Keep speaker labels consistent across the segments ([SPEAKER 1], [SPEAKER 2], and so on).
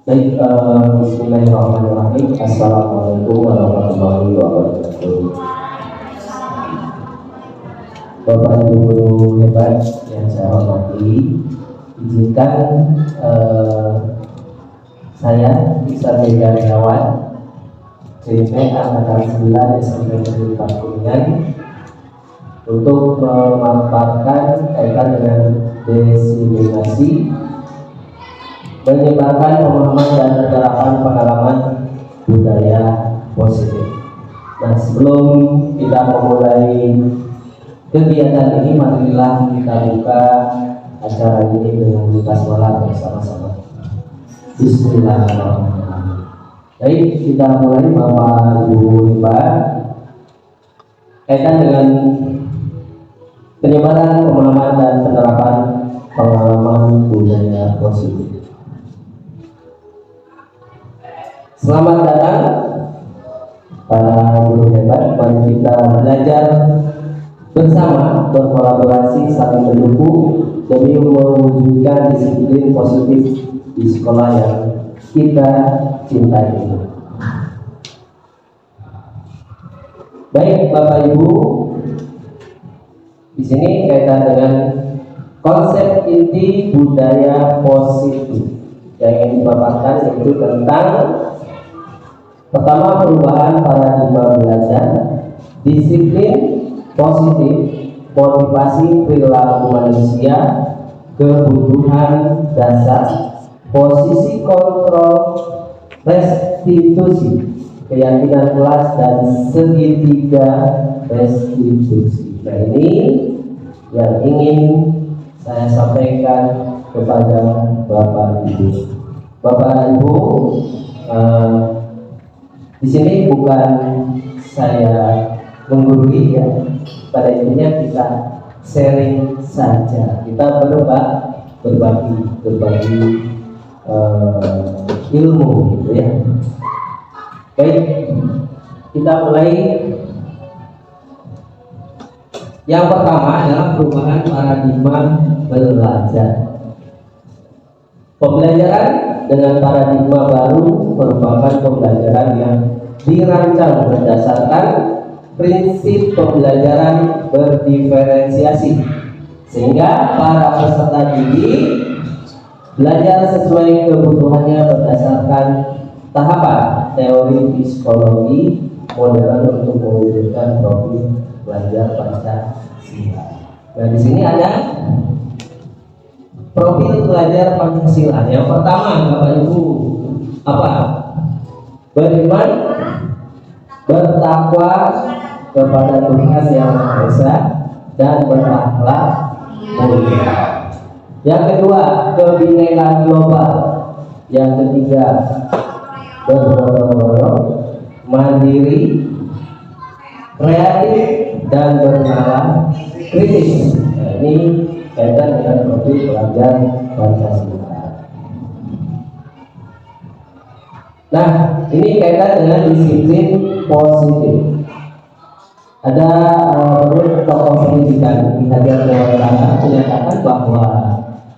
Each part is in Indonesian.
[SPEAKER 1] Baik, bismillahirrahmanirrahim. Assalamualaikum warahmatullahi wabarakatuh. Bapak Ibu guru hebat yang saya hormati, izinkan saya Iksan Megaryawan CP Angkatan 9 SMP Negeri Kuningan untuk memaparkan kaitan dengan diskriminasi, menyebarkan pemahaman dan penerapan pengalaman budaya positif. Nah, sebelum kita memulai kegiatan ini, marilah kita buka acara ini dengan basmalah bersama-sama. Bismillahirrahmanirrahim. Baik, kita mulai Bapak Ibu hebat kaitan dengan penyebaran pemahaman dan penerapan pengalaman budaya positif. Selamat datang para guru hebat. Mari kita belajar bersama, berkolaborasi, saling mendukung demi mewujudkan disiplin positif di sekolah yang kita cintai ini. Baik Bapak Ibu, di sini kaitan dengan konsep inti budaya positif yang ingin dipaparkan, yaitu tentang pertama, perubahan paradigma belajar, disiplin positif, motivasi perilaku manusia, kebutuhan dasar, posisi kontrol, restitusi, keyakinan kelas, dan segitiga restitusi. Nah, ini yang ingin saya sampaikan kepada Bapak Ibu. Bapak Ibu, di sini bukan saya menggurui ya, pada intinya kita sharing saja, kita berbagi ilmu gitu ya. Baik, kita mulai. Yang pertama adalah perubahan paradigma belajar. Pembelajaran dengan paradigma baru merupakan pembelajaran yang dirancang berdasarkan prinsip pembelajaran berdiferensiasi, sehingga para peserta didik belajar sesuai kebutuhannya berdasarkan tahapan teori psikologi modern untuk mewujudkan profil belajar Pancasila. Nah, di sini ada profil belajar Pancasila. Yang pertama, Bapak Ibu, apa? Beriman, bertakwa kepada Tuhan Yang Maha Esa, dan berakhlak mulia. Yang kedua, kebinekaan global. Yang ketiga, bergotong-royong, mandiri, kreatif, dan bernalar kritis. Nah, ini kaitan dengan profil belajar Pancasila. Nah, ini kaitan dengan disiplin positif. Ada tokoh pendidikan di hadiah Jawa menyatakan bahwa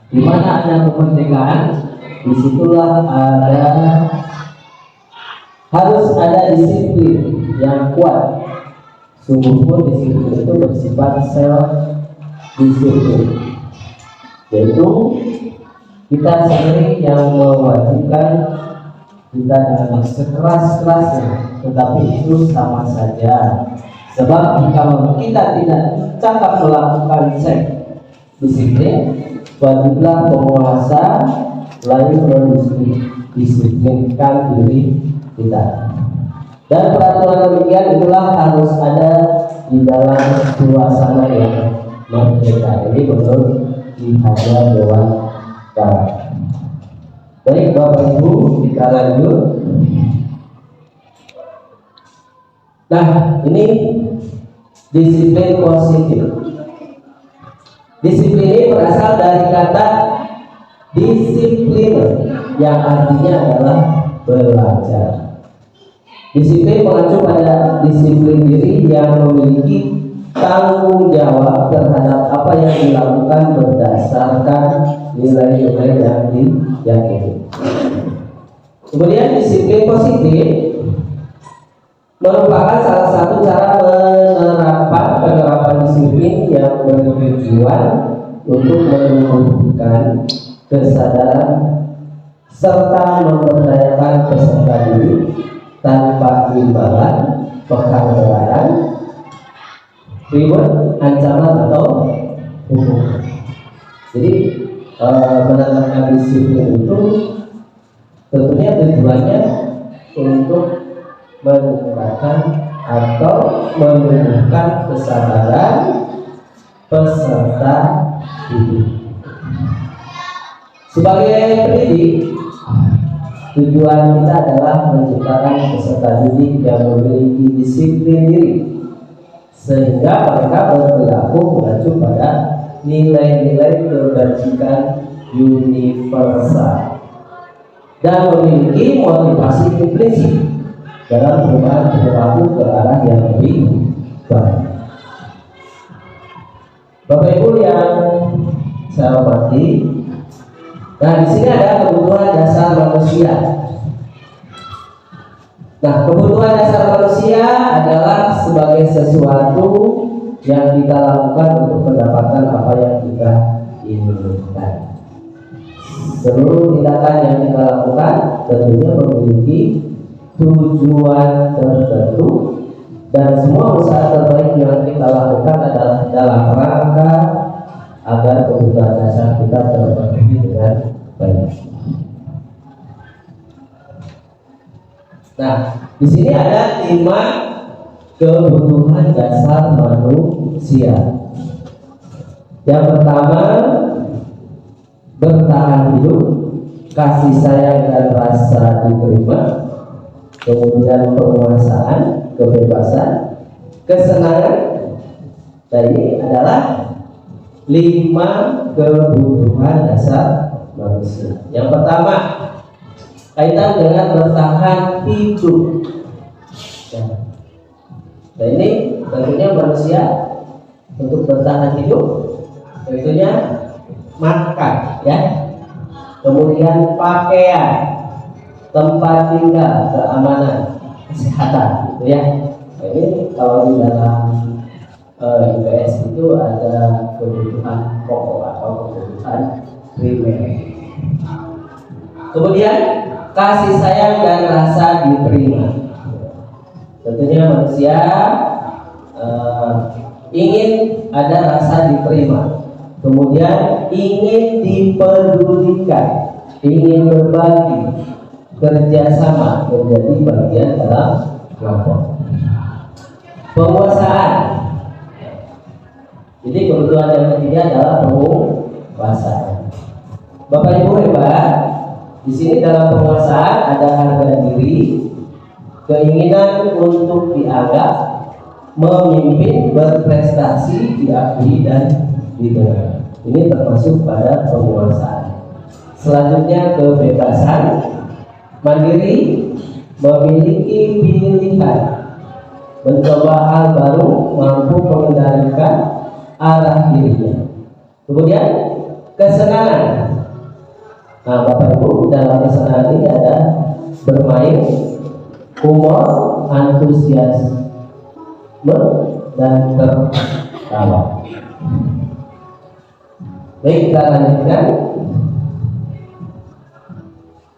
[SPEAKER 1] di mana ada kemerdekaan, disitulah harus ada disiplin yang kuat. Sungguh pun disiplin itu bersifat self disiplin, yaitu kita sendiri yang mewajibkan kita dengan sekeras-kerasnya, tetapi itu sama saja. Sebab kalau kita tidak cakap melakukan disiplin, wajiblah penguasa lain mendisiplinkan diri kita. Dan peraturan demikian itulah harus ada di dalam suasana yang merdeka. Ini menurut di hadiah Dewan Barat. Baik Bapak Ibu, kita lanjut. Nah, ini disiplin positif. Disiplin ini berasal dari kata disiplin yang artinya adalah belajar. Disiplin mengacu pada disiplin diri yang memiliki tanggung jawab terhadap apa yang dilakukan berdasarkan nilai-nilai yang diyakini. Kemudian disiplin positif merupakan salah satu cara penerapan disiplin yang bertujuan untuk menumbuhkan kesadaran serta memberdayakan peserta didik tanpa imbalan, penghargaan, reward, ancaman atau hukuman. Jadi menerapkan disiplin itu tentunya tujuannya untuk meningkatkan atau menumbuhkan kesadaran peserta didik. Sebagai pendidik, tujuan kita adalah menciptakan peserta didik yang memiliki disiplin diri, sehingga mereka berperilaku mengacu pada nilai-nilai kebajikan universal dan memiliki motivasi prinsip dalam perubahan perilaku ke arah yang lebih baik. Bapak Ibu yang saya hormati, nah di sini ada kebutuhan dasar manusia. Nah, kebutuhan dasar manusia adalah sebagai sesuatu yang kita lakukan untuk mendapatkan apa yang kita inginkan. Seluruh tindakan yang kita lakukan tentunya memiliki tujuan tertentu, dan semua usaha terbaik yang kita lakukan adalah dalam rangka agar kebutuhan dasar kita terpenuhi dengan baik. Nah, di sini ada 5 kebutuhan dasar manusia. Yang pertama, bertahan hidup, kasih sayang dan rasa diterima, kemudian penguasaan, kebebasan, kesenangan. Dan ini adalah 5 kebutuhan dasar manusia. Yang pertama, kaitan dengan bertahan hidup. Nah, ini tentunya manusia untuk bertahan hidup tentunya makan, ya, kemudian pakaian, tempat tinggal, keamanan, kesehatan, gitu ya. Nah, ini kalau di dalam IPS itu ada kebutuhan pokok atau kebutuhan primer. Kemudian kasih sayang dan rasa diterima. Tentunya manusia ingin ada rasa diterima, kemudian ingin dipedulikan, ingin berbagi, kerjasama, menjadi bagian dalam kelompok. Penguasaan. Jadi kebutuhan yang ketiga adalah penguasaan. Bapak Ibu hebat. Di sini dalam penguasaan ada harga diri, keinginan untuk dianggap, memimpin, berprestasi, diakui dan didengar. Ini termasuk pada penguasaan. Selanjutnya kebebasan, mandiri, memiliki pilihan, mencoba hal baru, mampu mengendalikan arah dirinya. Kemudian kesenangan. Nah, Bapak Ibu, dalam kesenangan ini ada bermain, humor, antusiasme, dan tertawa. Baik, kita lanjutkan.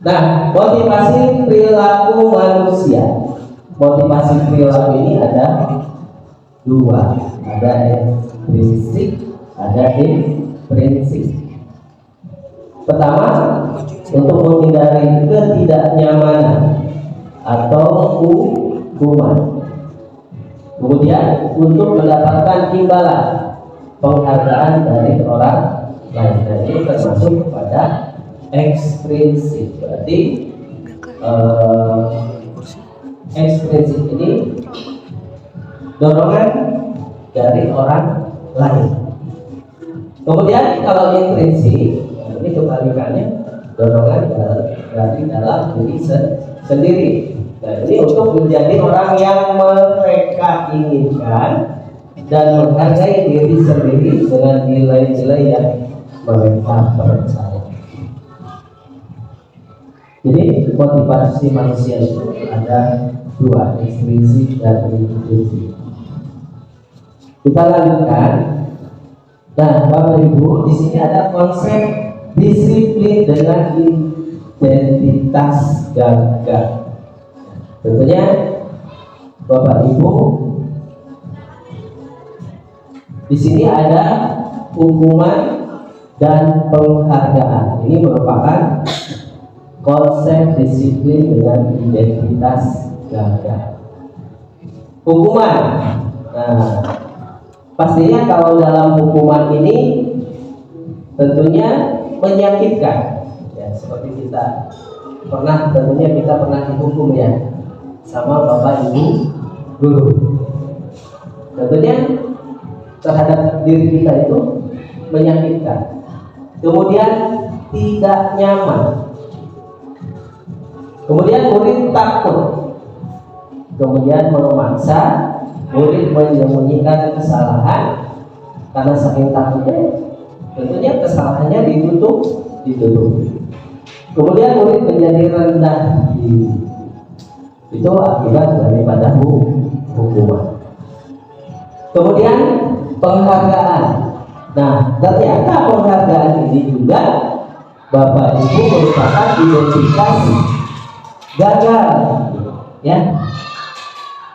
[SPEAKER 1] Nah, motivasi perilaku manusia. Motivasi perilaku ini ada 2, ada intrinsik, ada intrinsik. Pertama, untuk menghindari ketidaknyamanan atau hukuman. Kemudian untuk mendapatkan imbalan, penghargaan dari orang lain. Dan ini termasuk pada ekstrinsik. Berarti ekstrinsik ini dorongan dari orang lain. Kemudian kalau intrinsik, ini kebalikannya, dorongan dari dalam diri sendiri. Nah, ini untuk menjadi orang yang mereka inginkan dan menghargai diri sendiri dengan nilai-nilai yang mereka percaya. Jadi motivasi manusia itu ada dua, intrinsik dan intrinsik. Kita lanjutkan. Nah, Bapak Ibu, di sini ada konsep disiplin dengan identitas gagah. Tentunya Bapak Ibu, di sini ada hukuman dan penghargaan. Ini merupakan konsep disiplin dengan identitas gagah. Hukuman. Nah, pastinya kalau dalam hukuman ini tentunya menyakitkan. Ya, seperti kita pernah dihukum ya sama Bapak Ibu guru. Tentunya terhadap diri kita itu menyakitkan. Kemudian tidak nyaman. Kemudian murid takut. Kemudian memaksa murid menyembunyikan kesalahan karena saking takutnya, tentunya kesalahannya ditutup. Kemudian murid menjadi rendah diri. Itu akibat daripada hukuman. Kemudian penghargaan. Nah, ternyata penghargaan ini juga Bapak Ibu merupakan identitas gagal. Ya.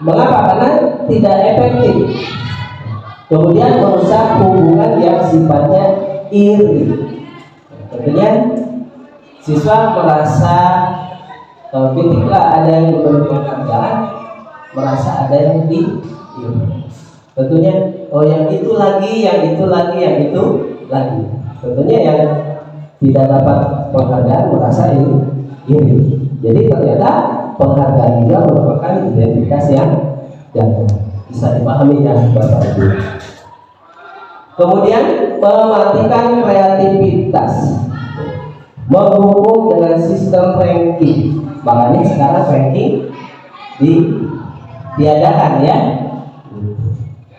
[SPEAKER 1] Mengapa? Karena tidak efektif. Kemudian merusak hubungan yang sifatnya iri. Tentunya siswa merasa ketika ada yang memberi penghargaan, merasa ada yang iri. Tentunya, yang itu lagi. Tentunya yang tidak dapat penghargaan merasa iri. Jadi ternyata penghargaan juga merupakan identitas yang bisa dipahami ya Bapak Ibu. Kemudian mematikan kreativitas, menghukum dengan sistem ranking. Makanya sekarang ranking ditiadakan ya.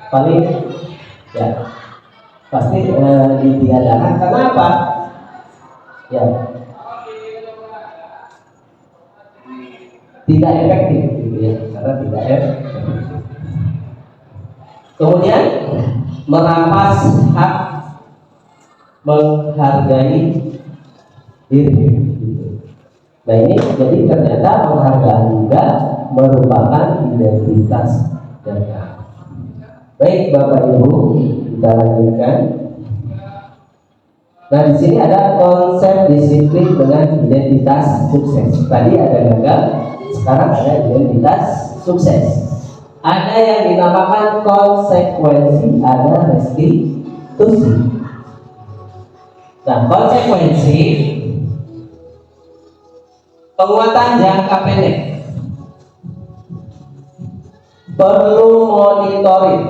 [SPEAKER 1] Paling ya pasti ditiadakan. Kenapa? Ya, tidak efektif gitu ya, karena tidak efektif. Kemudian merampas hak menghargai diri. Nah ini jadi ternyata penghargaan juga merupakan identitas gagah. Baik Bapak Ibu, kita lanjutkan. Nah di sini ada konsep disiplin dengan identitas sukses. Tadi ada gagal, sekarang ada identitas sukses. Ada yang dinamakan konsekuensi, ada restitusi. Nah, konsekuensi penguatan jangka pendek, perlu monitoring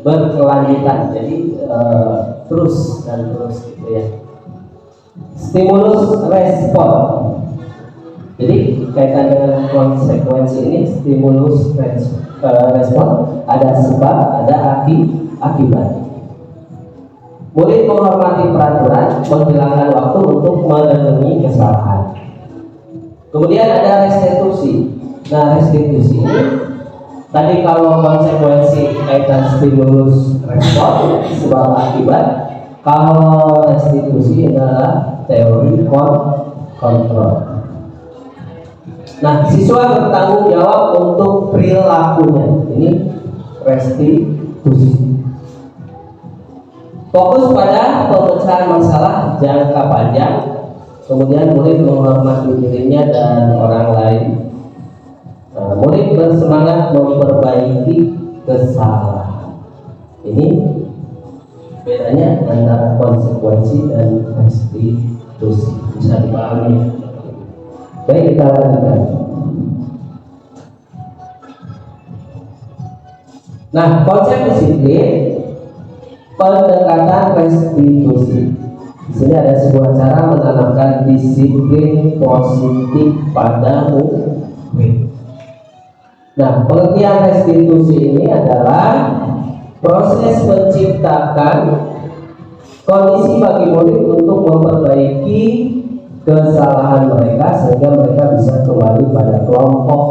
[SPEAKER 1] berkelanjutan, jadi terus gitu ya. Stimulus respon. Jadi kaitan dengan konsekuensi ini, stimulus respon, ada sebab, ada akibat. Murid menghormati peraturan, menghilangkan waktu untuk memenuhi kesalahan. Kemudian ada restitusi. Nah, restitusi ini tadi kalau konsekuensi kaitan stimulus respon, sebab akibat. Kalau restitusi adalah teori kontrol. Nah, siswa bertanggung jawab untuk perilakunya. Ini restitusi. Fokus pada pemecahan masalah jangka panjang. Kemudian murid menghormati dirinya dan orang lain. Murid bersemangat memperbaiki kesalahan. Ini bedanya antara konsekuensi dan restitusi. Bisa dipahami. Baik, kita lanjutkan. Nah, konsep disiplin, pendekatan restitusi. Di sini ada sebuah cara menanamkan disiplin positif pada murid. Nah, pengertian restitusi ini adalah proses menciptakan kondisi bagi murid untuk memperbaiki kesalahan mereka sehingga mereka bisa kembali pada kelompok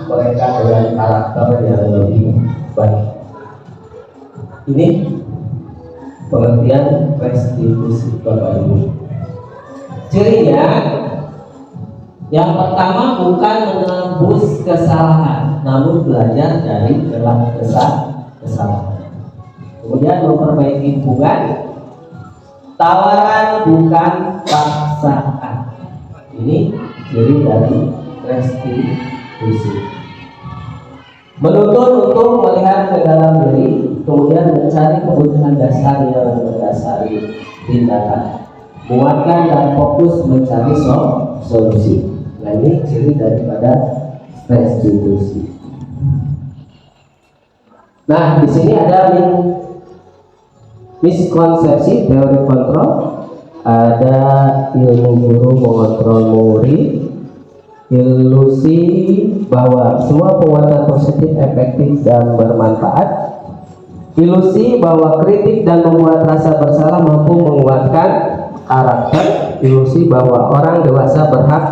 [SPEAKER 1] mereka dengan karakter yang lebih baik. Ini pengertian restitusi Bapak Ibu. Cirinya yang pertama bukan menebus kesalahan, namun belajar dari kesalahan. Kemudian memperbaiki hubungan, tawaran bukan paksaan. Ini ciri dari restitusi. Menuntun untuk melihat ke dalam diri, kemudian mencari kebutuhan dasar yang mendasari tindakan, menguatkan dan fokus mencari solusi. Nah, ini ciri daripada restitusi. Nah, di sini ada miskonsepsi teori kontrol, ada ilmu guru mengontrol murid, ilusi bahwa semua penguatan positif efektif dan bermanfaat, ilusi bahwa kritik dan membuat rasa bersalah mampu menguatkan karakter, ilusi bahwa orang dewasa berhak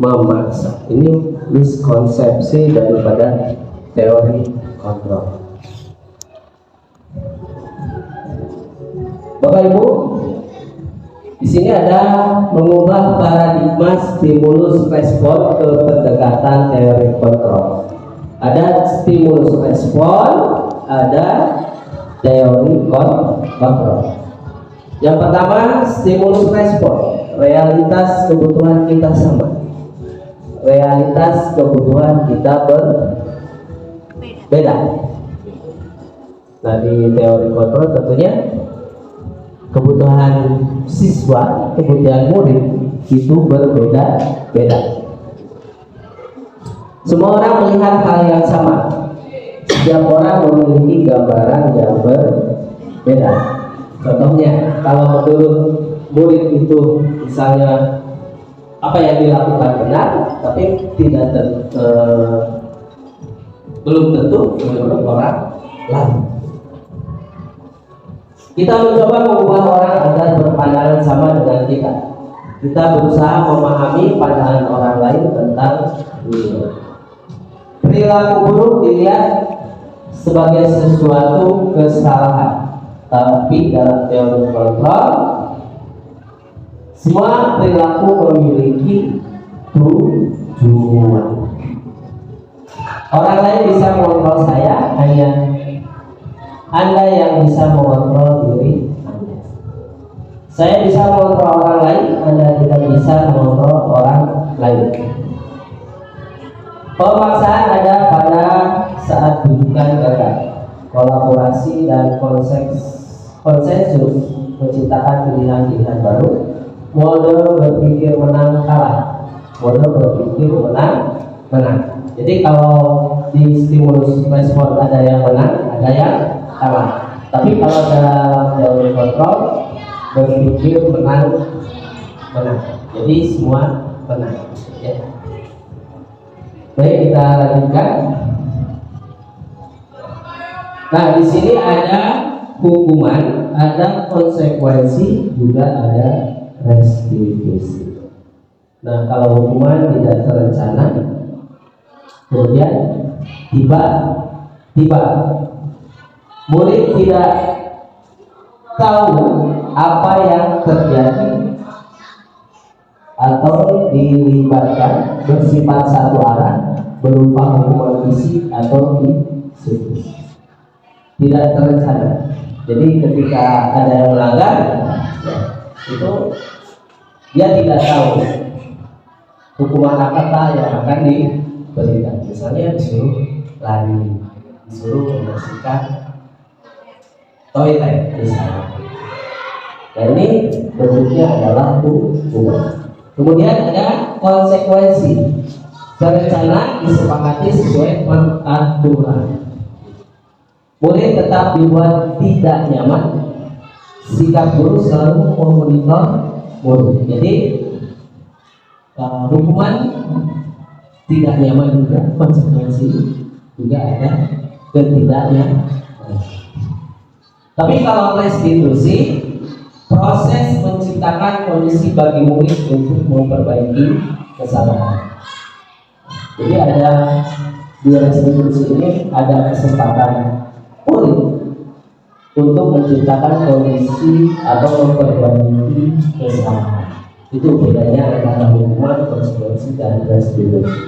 [SPEAKER 1] memaksa. Ini miskonsepsi daripada teori kontrol. Bapak Ibu, di sini ada mengubah paradigma stimulus respon ke pendekatan teori kontrol. Ada stimulus respon, ada teori kontrol. Yang pertama, stimulus respon, realitas kebutuhan kita sama. Realitas kebutuhan kita berbeda. Nah, di teori kontrol tentunya kebutuhan siswa, kebutuhan murid itu berbeda-beda. Semua orang melihat hal yang sama. Setiap orang memiliki gambaran yang berbeda. Contohnya, kalau menurut murid itu misalnya apa yang dilakukan benar, tapi belum tentu menurut orang lain. Kita mencoba mengubah orang agar berpandangan sama dengan kita. Kita berusaha memahami pandangan orang lain tentang dunia. Perilaku buruk dilihat sebagai sesuatu kesalahan, tapi dalam teori kontrol semua perilaku memiliki tujuan. Orang lain bisa mengontrol saya, hanya Anda yang bisa mengontrol diri Anda. Saya bisa mengontrol orang lain, Anda tidak bisa mengontrol orang lain. Pemaksaan ada pada saat dudukan gagal. Kolaborasi dan konsensus menciptakan pilihan-pilihan baru. Mode berpikir menang kalah. Mode berpikir menang. Jadi kalau di stimulus respon ada yang menang, ada yang kalah. Tapi kalau dalam teori kontrol berpikir menang. Jadi semua menang. Ya. Baik, kita lanjutkan. Nah, di sini ada hukuman, ada konsekuensi, juga ada restitusi. Nah, kalau hukuman tidak terencana, kemudian tiba murid tidak tahu apa yang terjadi atau dilibatkan, bersifat satu arah, berupa hukuman fisik atau psikis, tidak terencana. Jadi ketika ada yang melanggar, itu dia tidak tahu hukuman apa yang akan diberikan. Misalnya disuruh lari, disuruh membersihkan toilet misalnya. Nah, ini bentuknya adalah hukuman. Kemudian ada konsekuensi, berencana, disepakati sesuai peraturan. Murid tetap dibuat tidak nyaman. Sikap guru selalu memonitor murid. Jadi hukuman tidak nyaman juga, konsekuensi juga ada ketidaknyaman. Tapi kalau restitusi proses menciptakan kondisi bagi murid untuk memperbaiki kesalahan. Jadi ada di restitusi ini ada kesempatan murid untuk menciptakan kondisi atau memperbaiki kesalahan. Itu bedanya antara hukuman, konsekuensi, dan restitusi.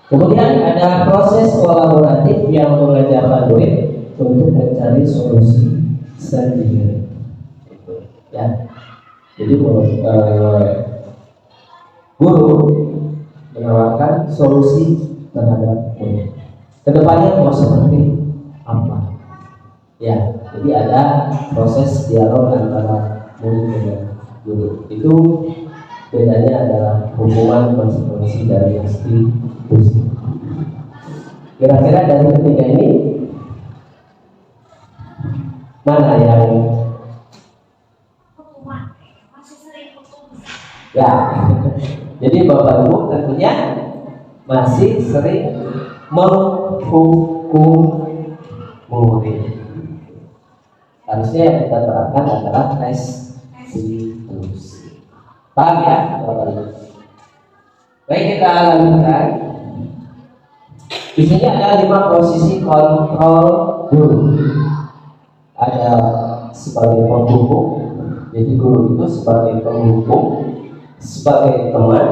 [SPEAKER 1] Kemudian ada proses kolaboratif yang mengajarkan murid untuk mencari solusi sendiri. Ya, jadi guru menawarkan solusi terhadap murid. Kedepannya mau seperti apa? Ya, jadi ada proses dialog antara murid dengan guru. Itu bedanya adalah hukuman, konsekuensi dari restitusi. Kira-kira dari ketiga ini mana yang ya? Jadi Bapak Ibu tentunya masih sering menghukum murid. Harusnya yang kita terapkan adalah restitusi. Paham ya Bapak Ibu? Baik, kita lanjutkan. Di sini ada 5 posisi kontrol guru. Ada sebagai penghukum, jadi guru itu sebagai penghukum, sebagai teman,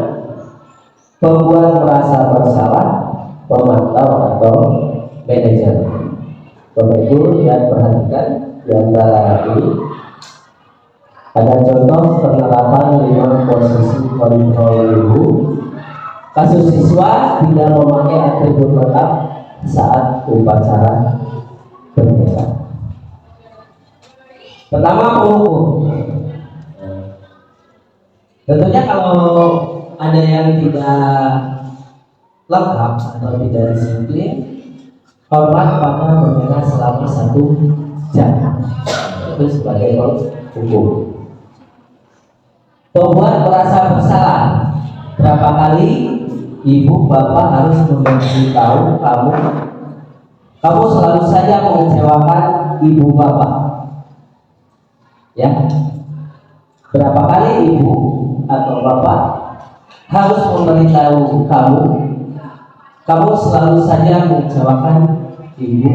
[SPEAKER 1] pembuat merasa bersalah, pemantau atau manajer. Bapak Ibu lihat, perhatikan di antara ini ada contoh penerapan 5 posisi kontrol guru. Kasus siswa tidak memakai atribut lengkap saat upacara bendera. Pertama, penghukum. Tentunya kalau ada yang tidak lengkap atau tidak disiplin, hormat pada bendera selama 1 jam. Itu sebagai penghukum. Pembuat merasa bersalah. Berapa kali ibu bapak harus memberitahu kamu selalu saja mengecewakan ibu bapak? Ya, berapa kali ibu atau bapak harus memberitahu kamu selalu saja mengecewakan ibu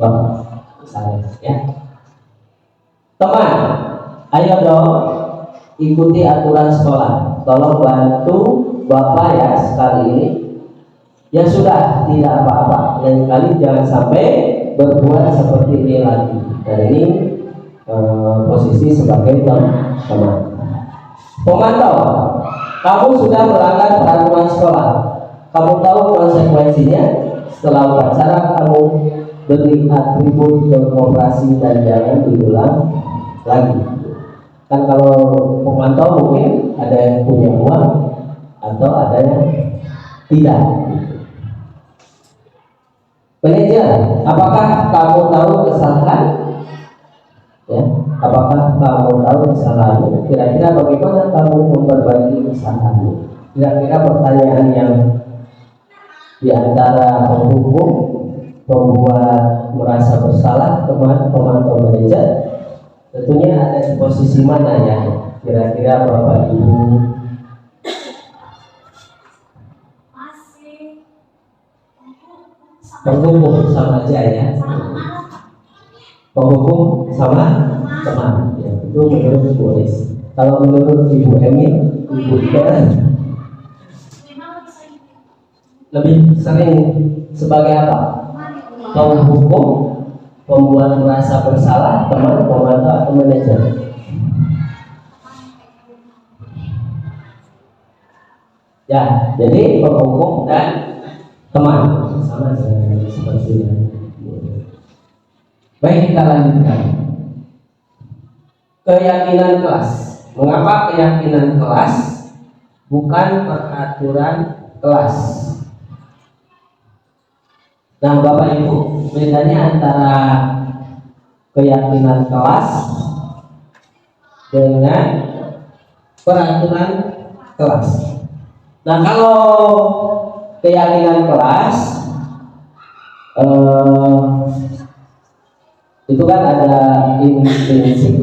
[SPEAKER 1] bapak? Misalnya, ya. Teman, ayo dong ikuti aturan sekolah. Tolong bantu bapak ya sekali ini. Ya sudah, tidak apa-apa. Lain kali jangan sampai berbuat seperti ini lagi. Dan ini posisi sebagai teman. Pemantau, kamu sudah melanggar peraturan sekolah. Kamu tahu konsekuensinya. Setelah upacara kamu beri atribut demokrasi dan jangan diulang lagi. Kan kalau pemantau mungkin ada yang punya uang atau ada yang tidak. Manajer, apakah kamu tahu kesalahan? Ya, apakah kamu tahu kesalahanmu? Kira-kira bagaimana kamu memperbaiki kesalahanmu? Kira-kira pertanyaan yang di antara penghukum, pembuat merasa bersalah, teman, pemantau, manajer, tentunya ada di posisi mana ya? Kira-kira Bapak Ibu? Penghukum sama aja ya. Penghukum sama teman. Ya, itu menurut polis. Kalau menurut Ibu Emin, Ibu Ika lebih sering sebagai apa? Penghukum, pembuat merasa bersalah, teman, pemantau atau manajer? Ya, jadi penghukum dan teman sama seperti ini. Baik, kita lanjutkan. Keyakinan kelas. Mengapa keyakinan kelas bukan peraturan kelas? Nah, Bapak Ibu, bedanya antara keyakinan kelas dengan peraturan kelas. Nah, kalau keyakinan kelas itu kan ada intrinsik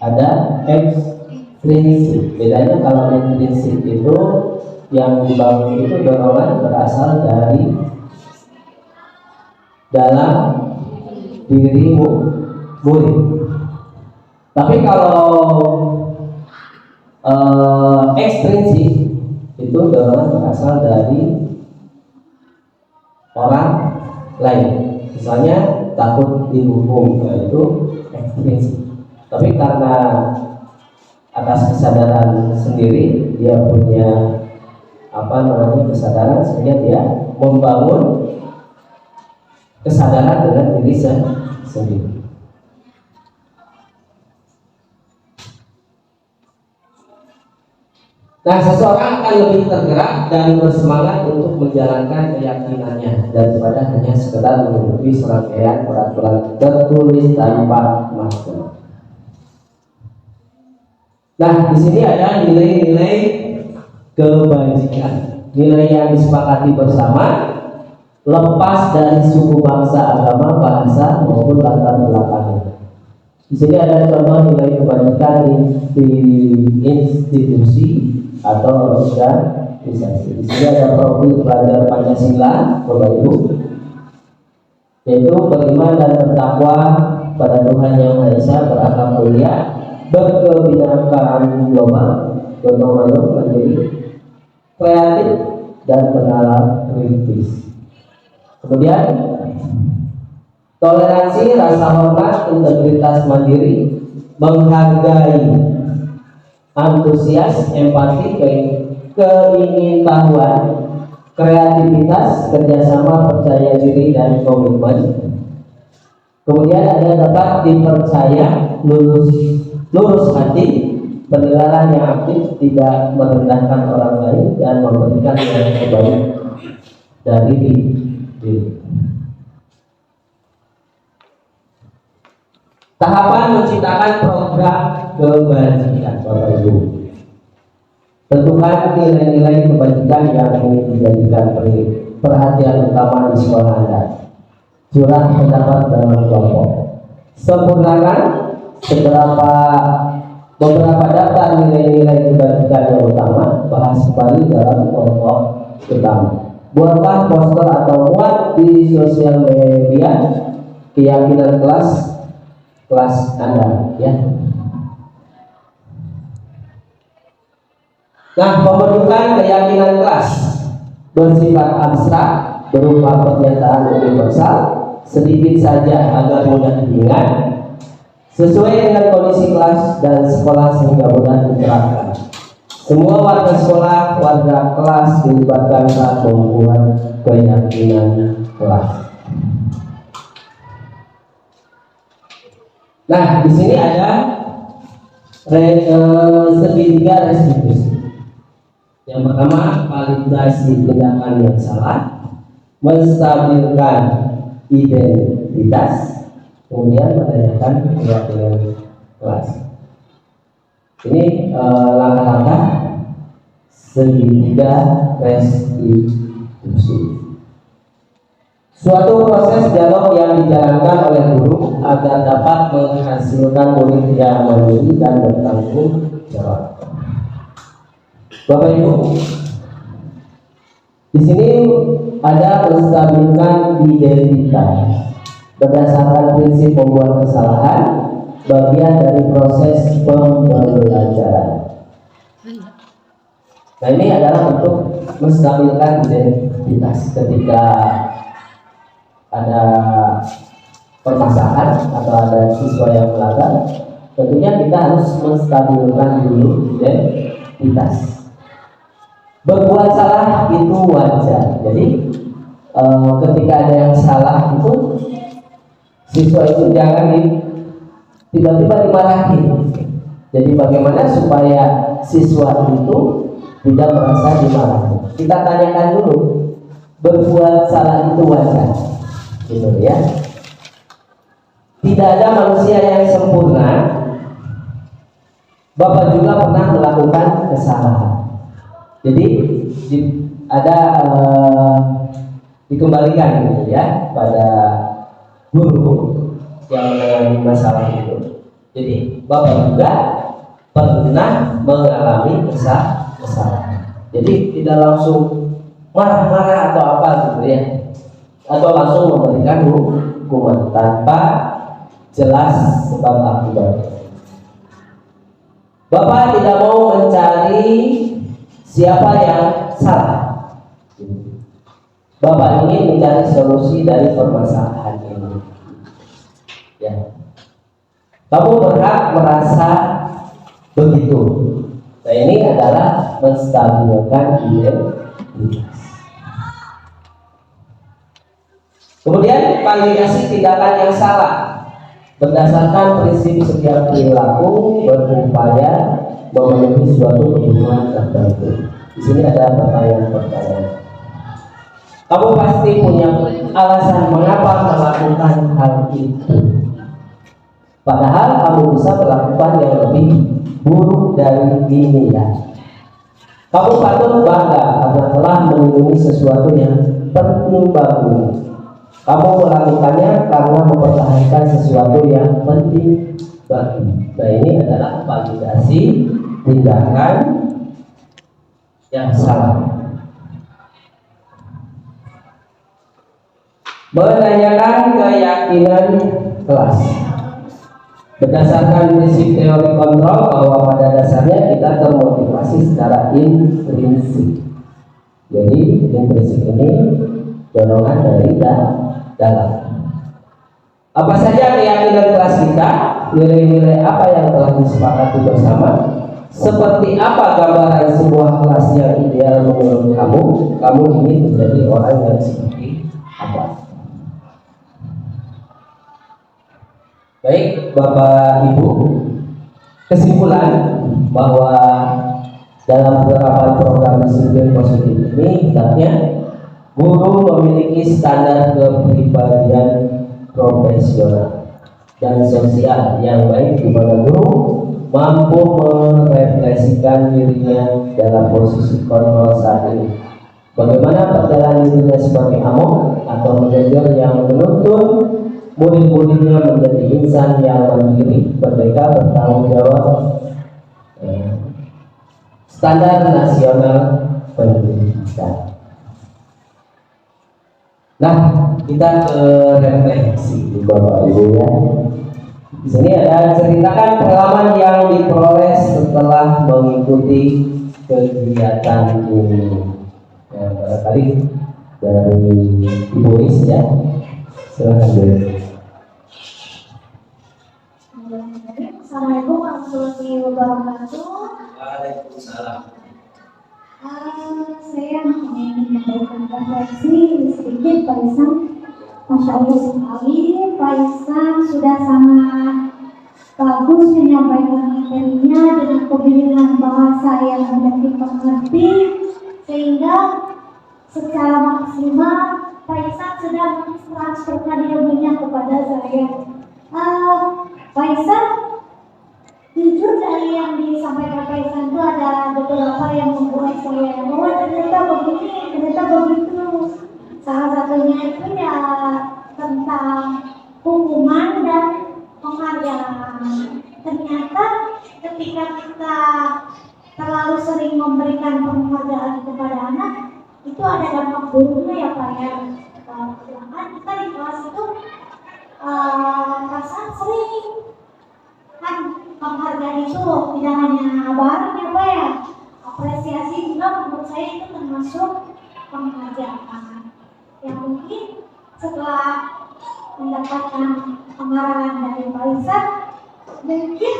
[SPEAKER 1] ada ekstrinsik. Bedanya kalau intrinsik itu yang dibangun itu dorongan berasal dari dalam dirimu murid. Tapi kalau ekstrinsik itu dorongan berasal dari orang lain. Misalnya takut dihukum, itu ekstrinsik. Tapi karena atas kesadaran sendiri, dia punya kesadaran, sehingga dia membangun kesadaran dengan diri sendiri. Nah, seseorang akan lebih tergerak dan bersemangat untuk menjalankan keyakinannya daripada hanya sekedar mengikuti serangkaian peraturan tertulis tanpa makna. Nah, di sini ada nilai-nilai kebajikan, nilai yang disepakati bersama, lepas dari suku, bangsa, agama, bahasa maupun latar belakangnya. Di sini ada contoh nilai kebajikan di institusi atau organisasi. Di sini ada profil pelajar Pancasila, Bapak Ibu, yaitu beriman dan bertakwa pada Tuhan Yang Maha Esa, berakhlak mulia, berkebinekaan global, gotong royong, mandiri, kreatif dan bernalar kritis. Kemudian toleransi, rasa hormat, integritas, mandiri, menghargai, antusias, empati, keingintahuan, kreativitas, kerjasama, percaya diri, dan komitmen. Kemudian ada dapat dipercaya, lurus hati, penilaian yang aktif, tidak merendahkan orang lain, dan memberikan yang terbaik dari diri. Tahapan menciptakan program kebajikan, Bapak Ibu. Tentukan nilai-nilai kebajikan yang ingin dijadikan perhatian utama di sekolah Anda. Curah pendapat dalam kelompok. Sempurnakan beberapa daftar nilai-nilai kebajikan yang utama. Bahas kembali dalam kelompok utama. Buatlah poster atau muat di sosial media keyakinan kelas Anda, ya. Nah, pembentukan keyakinan kelas bersifat abstrak berupa pernyataan universal, sedikit saja agar mudah diingat, sesuai dengan kondisi kelas dan sekolah sehingga mudah diterapkan. Semua warga sekolah, warga kelas dilibatkan saat membuat keyakinan kelas. Nah, di sini ada segitiga restitusi. Yang pertama, validasi tindakan yang salah, menstabilkan identitas, kemudian menanyakan keyakinan kelas. Ini langkah-langkah segitiga restitusi. Suatu proses dialog yang dijalankan oleh guru agar dapat menghasilkan murid yang mandiri dan bertanggung jawab. Bapak Ibu, di sini ada menstabilkan identitas berdasarkan prinsip membuat kesalahan, bagian dari proses pembelajaran. Nah, ini adalah untuk menstabilkan identitas ketika ada permasalahan atau ada siswa yang melanggar, tentunya kita harus menstabilkan dulu identitas. Berbuat salah itu wajar. Jadi ketika ada yang salah itu siswa itu jangan tiba-tiba dimarahi. Jadi bagaimana supaya siswa itu tidak merasa dimarahi? Kita tanyakan dulu, berbuat salah itu wajar, gitu ya. Tidak ada manusia yang sempurna. Bapak juga pernah melakukan kesalahan. Jadi ada dikembalikan gitu ya pada guru yang menangani masalah itu. Jadi Bapak juga pernah mengalami kesalahan. Jadi tidak langsung marah-marah atau apa gitu ya, atau langsung memberikan hukuman tanpa jelas sebab akibat. Bapak tidak mau mencari siapa yang salah. Bapak ingin mencari solusi dari permasalahan ini. Ya. Kamu berhak merasa begitu. Nah, ini adalah menstabilkan identitas. Kemudian validasi tindakan yang salah berdasarkan prinsip setiap perilaku berupaya memenuhi suatu kebutuhan tertentu. Di sini ada pertanyaan-pertanyaan. Kamu pasti punya alasan mengapa melakukan hal itu. Padahal kamu bisa melakukan yang lebih buruk dari ini ya. Kamu patut bangga karena telah melindungi sesuatu yang penting bagimu. Kamu melakukannya karena mempertahankan sesuatu yang penting bagimu. Nah, ini adalah validasi tindakan yang salah. Menanyakan keyakinan kelas. Berdasarkan prinsip teori kontrol bahwa pada dasarnya kita termotivasi secara intrinsik. Jadi intrinsik ini dorongan dari dalam. Apa saja keyakinan kelas kita, nilai-nilai apa yang telah disepakati bersama, seperti apa gambaran sebuah kelas yang ideal menurut kamu, kamu ingin menjadi orang yang seperti apa? Baik, Bapak Ibu, kesimpulan bahwa dalam penerapan program disiplin positif ini hendaknya guru memiliki standar kepribadian profesional dan sosial yang baik, di mana guru mampu merefleksikan dirinya dalam posisi kontrol saat ini. Bagaimana perjalanan dirinya sebagai among atau manajer yang menuntun murid-muridnya menjadi insan yang mandiri, merdeka, bertanggung jawab. Standar nasional pendidikan. Nah, kita ke refleksi Bapak Ibu ya. Di sini ada ceritakan pengalaman yang diperoleh setelah mengikuti kegiatan ini. Ya, barangkali dari Ibu Is ya. Silakan Bu.
[SPEAKER 2] Assalamualaikum warahmatullahi wabarakatuh.
[SPEAKER 1] Waalaikumsalam.
[SPEAKER 2] Saya ingin memberikan refleksi sedikit Pak Isan. Masya Allah sekali, Pak Isan sudah sangat bagus menyampaikan materinya dengan pemilihan bahasa yang mudah dimengerti, sehingga secara maksimal Pak Isan sudah mentransferkan ilmunya kepada saya. Pak Isan, jujur dari yang disampaikan Pak Isan itu ada beberapa yang membuat saya ternyata begitu. Salah satunya itu ya tentang hukuman dan penghargaan. Ternyata ketika kita terlalu sering memberikan penghargaan kepada anak, itu ada dampak buruknya ya Pak ya. Sedangkan kita di kelas itu rasa sering kan penghargaan itu tidak hanya barang ya Pak ya, apresiasi juga menurut saya itu termasuk penghargaan yang mungkin setelah mendapatkan penghargaan dari Pak Isan, mungkin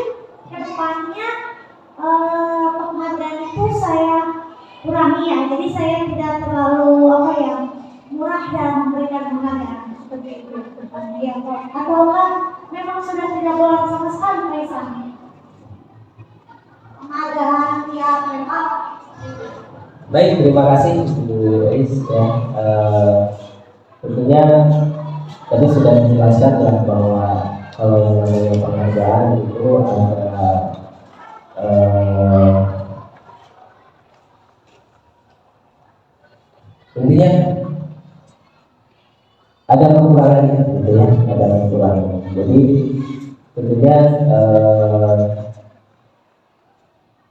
[SPEAKER 2] kedepannya penghargaan itu saya kurangi ya, jadi saya tidak terlalu murah dalam memberikan penghargaan seperti itu depannya ya Pak. Ataukah memang sudah tidak boleh sama sekali Pak Isan penghargaan yang memang.
[SPEAKER 1] Baik, terima kasih Bu Is ya. Tentunya tadi sudah dijelaskan ya bahwa kalau yang namanya penghargaan itu ada intinya ada kekurangannya gitu ya, ada kekurangan. Jadi tentunya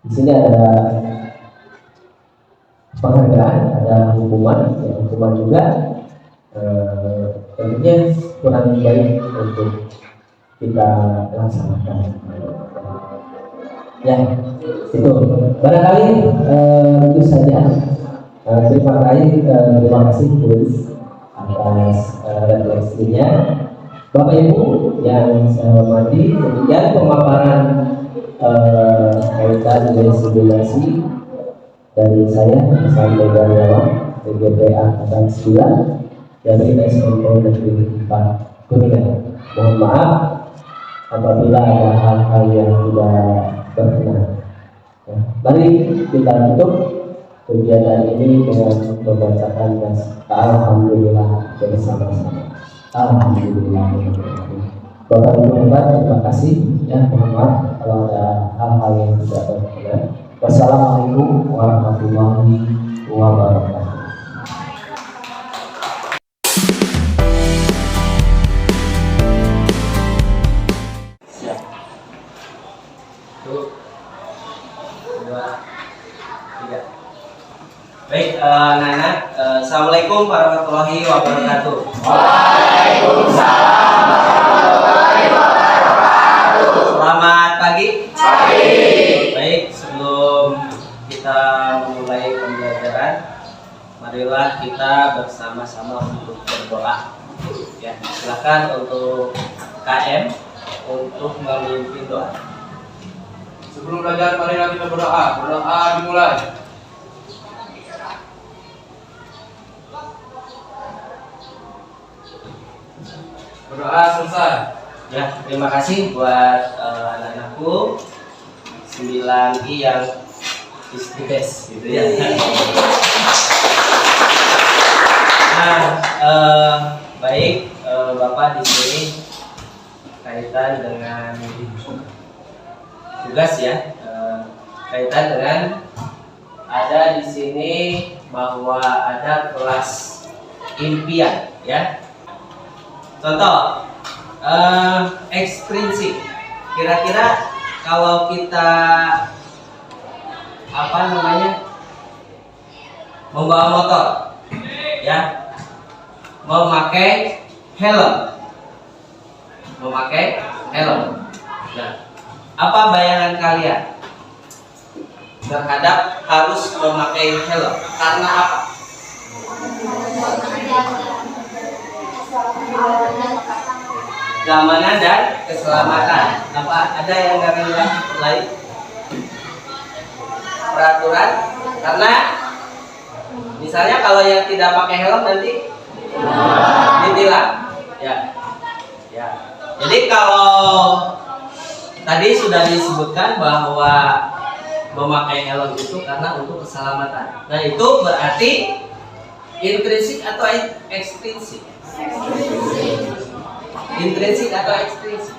[SPEAKER 1] di sini ada penghargaan, ada hukuman, ya, hukuman juga tentunya kurang baik untuk kita laksanakan. Ya, itu barangkali itu saja. Terima kasih Gus atas refleksinya. Bapak Ibu yang saya hormati, demikian pemaparan kaitan dengan simulasi dari saya, Sampai Daryawan, PGP Angkatan 9 dari SMP Negeri 4 Kuningan. Mohon maaf apabila ada hal-hal yang tidak berkenan. Ya, mari kita tutup kegiatan ini dengan membacakan Alhamdulillah bersama-sama. Alhamdulillah. Bapak Ibu hebat, terima kasih. Ya, mohon maaf kalau ada hal-hal yang tidak berkenan. Wassalamualaikum warahmatullahi wabarakatuh.
[SPEAKER 3] Baik, anak-anak, Assalamualaikum warahmatullahi wabarakatuh.
[SPEAKER 4] Waalaikumsalam warahmatullahi wabarakatuh.
[SPEAKER 3] Selamat pagi.
[SPEAKER 4] Pagi.
[SPEAKER 3] Baik, sebelum kita memulai pembelajaran, marilah kita bersama-sama untuk berdoa. Ya, silakan untuk KM untuk memimpin doa.
[SPEAKER 4] Sebelum belajar, marilah kita berdoa. Berdoa dimulai. Berdoa selesai.
[SPEAKER 3] Ya, terima kasih buat anak-anakku 9I yang istiqes gitu ya. Nah, baik, Bapak di sini kaitan dengan tugas ya, kaitan dengan ada di sini bahwa ada kelas impian ya. Contoh, ekstrinsik. Kira-kira kalau kita membawa motor, ya, memakai helm. Nah, apa bayangan kalian terhadap harus memakai helm? Karena apa? Keamanan dan keselamatan. Apa ada yang dari lain? Peraturan. Karena misalnya kalau yang tidak pakai helm nanti ditilang. Ya. Jadi kalau tadi sudah disebutkan bahwa memakai helm itu karena untuk keselamatan. Nah, itu berarti intrinsik atau ekstrinsik? Intrinsik atau ekstrinsik?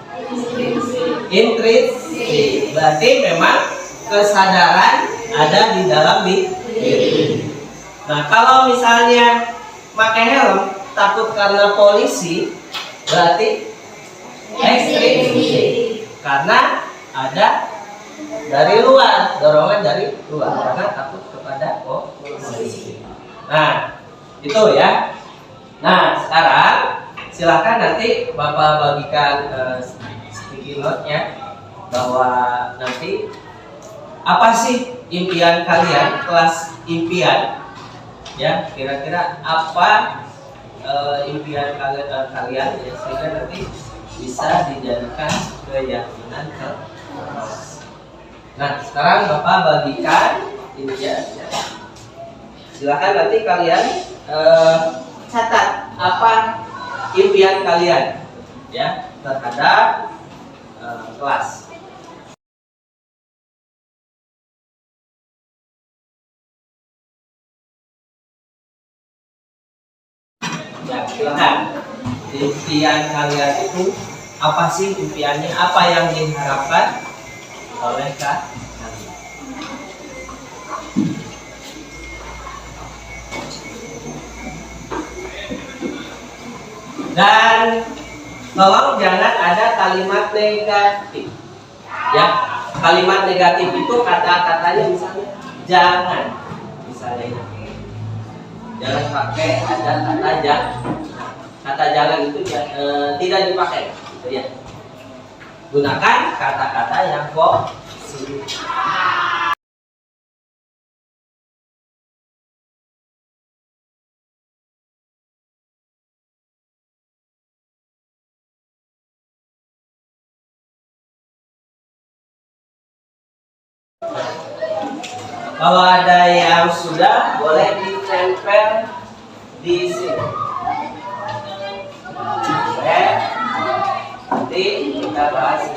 [SPEAKER 3] Intrinsik. Berarti memang kesadaran ada di dalam diri. Nah, kalau misalnya pakai helm takut karena polisi, berarti ekstrinsik. Karena ada dari luar, dorongan dari luar, karena takut kepada polisi. Nah, itu ya. Nah, sekarang silakan nanti Bapak bagikan sticky note-nya bahwa nanti apa sih impian kalian, kelas impian, ya, kira-kira apa impian kalian ya, sehingga nanti bisa dijadikan keyakinan keras. Nah, sekarang Bapak bagikan ini ya. Silakan nanti kalian catat apa impian kalian ya terhadap kelas. Ya, silakan. Impian kalian itu apa sih impiannya? Apa yang diharapkan oleh kalian? Dan tolong jangan ada kalimat negatif. Ya, kalimat negatif itu kata-katanya misalnya jangan, misalnya jangan pakai ada kata jangan. Kata jangan itu tidak dipakai, gitu ya. Gunakan kata-kata yang positif. Kalau ada yang sudah, boleh ditempel di sini. Oke, nanti kita bahas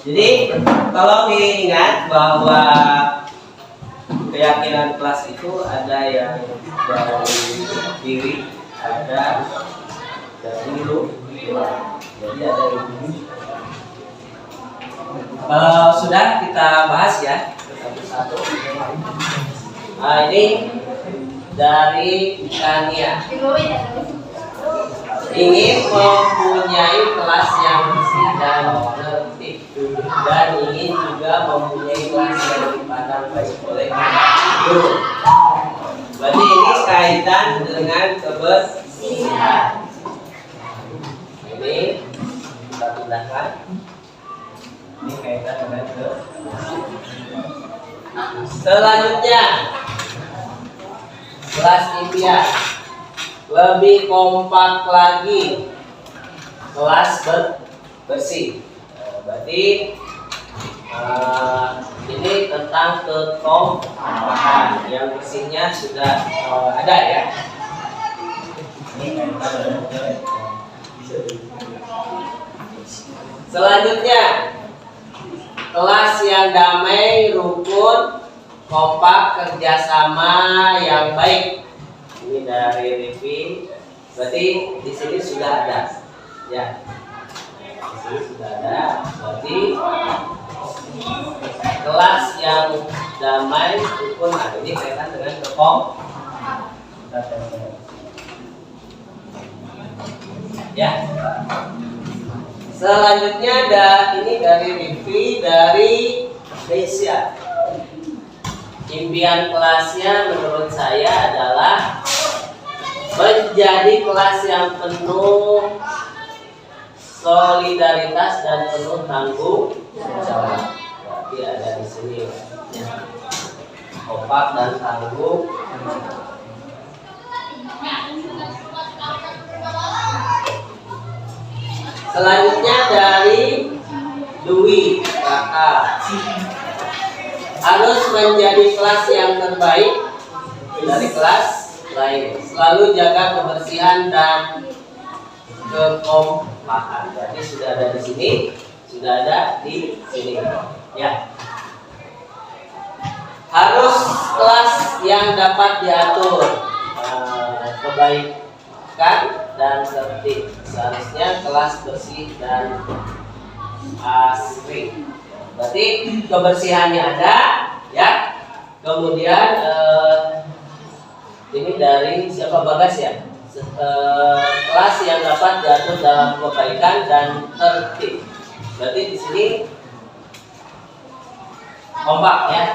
[SPEAKER 3] Jadi tolong diingat bahwa keyakinan kelas itu ada yang dari diri, ada dari lu. Jadi ada yang kalau sudah kita bahas ya satu-satu. Nah, ini dari Tania. Ingin mempunyai kelas yang bersih dan tertib, dan ingin juga mempunyai kelas yang dipandang baik oleh guru. Berarti ini kaitan dengan kebersihan. Ini kita pindahkan. Ini kaitan dengan kebersihan. Selanjutnya kelas impian. Lebih kompak lagi, kelas bersih. Berarti ini tentang kekompakan. Yang bersihnya sudah ada ya. Selanjutnya kelas yang damai, rukun, kompak, kerjasama yang baik. Ini dari Rivi. Berarti di sini sudah ada, ya. Di sini sudah ada. Berarti kelas yang damai, rukun. Nah, ini kaitan dengan kekompakan. Ya. Selanjutnya ini dari Rivi, dari Desia. Impian kelasnya menurut saya adalah menjadi kelas yang penuh solidaritas dan penuh tanggung jawab. Berarti ada di sini ya. Kompak dan tanggung. Selanjutnya dari Dwi Kakak. Harus menjadi kelas yang terbaik dari kelas lain. Selalu jaga kebersihan dan kekompakan. Berarti sudah ada di sini, sudah ada di sini. Ya. Harus kelas yang dapat diatur, kebaikan dan tertib. Seharusnya kelas bersih dan asri. Berarti kebersihannya ada, ya. Kemudian ini dari siapa, Bagas ya? Kelas yang dapat diatur dalam kebaikan dan tertib. Berarti di sini kompak ya.